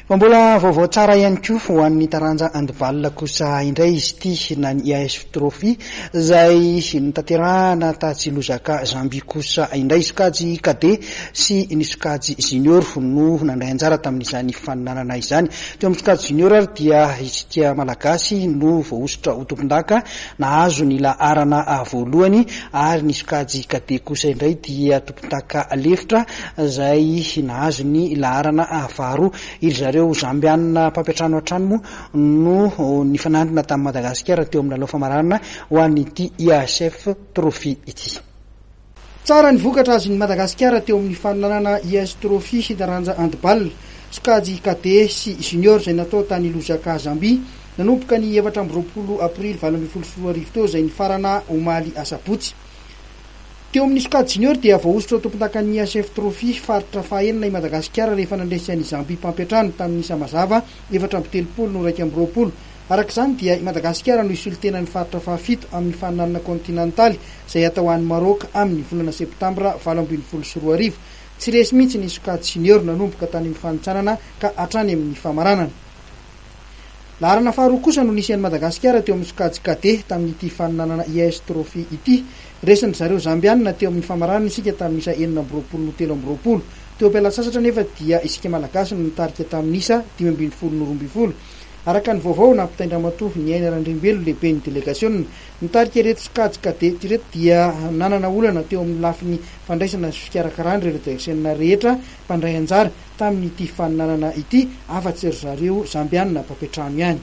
Mbola vaovao tsara ihany koa ho an'ny taranja handball kosa indray izy ity na ny IHF trophy izay nitanterahana tatsilozaka Zambie kosa indray sokajy cadet sy ny sokajy junior no nandray anjara tamin'izany faninanana izany. Teo amin'ny sokajy junior ary dia isika malagasy no voaositra ho tompon-daka nahazo ny laharana voalohany ary ny sokajy cadet kosa indray dia tompon-daka lefitra izay nahazo ny laharana faharoa. Iry zareo zambianina mpampiatrano an-trano no nifanandrina tamin'ny Madagasikara teo amin'ny lalao famarana ho an'ity IHF trophy ity. Tsara ny vokatra azy ny Madagasikara teo amin'ny faninanana IHF trophy taranja handball sokajy cadet sy junior izay natao tany Lozaka Zambie nanomboka ny 20 aprily 2024 teo izay nifarana omaly asabotsy. Teo amin'ny sokajy junior dia voaositra tompon-dakan'ny IHF trophy faritra fahaenina i Madagasikara rehefa nandresy Zambie mpampiatrano tamin'ny samazava 720 arak'izany dia i Madagasikara no isolitena ny faritra fahafito amin'ny faninanana kontinantaly izay atao an'i Maroc amin'ny volana septambra 2024. Tsy resy mihitsy ny sokajy junior nanomboka tany amin'ny fanitsanana ka hatrany amin'ny famaranana. Laharana faharoa kosa no nisy an'i Madagasikara teo amin'ny sokajy cadet tamin'ity faninanana IHF trophy ity. Resany zareo zambianina teo amin'ny famaranana isika tamin'isa 4-3. Teo am-pialasasatra nefa dia isika malagasy no nitarika tamin'isa 5-12. Araka ny vaovao nampitaindramatoa ny aina Randrimbelo lehibe ny delegasion nitarika ireto sokajy cadet ireto dia nanana olana teo amin'ny lafiny fandraisana sy fikarakarana ireo direksiona rehetra mpandray anjara tamin'ity faninanana ity afa-tsy ry zareo zambianina mpampiatrano ihany.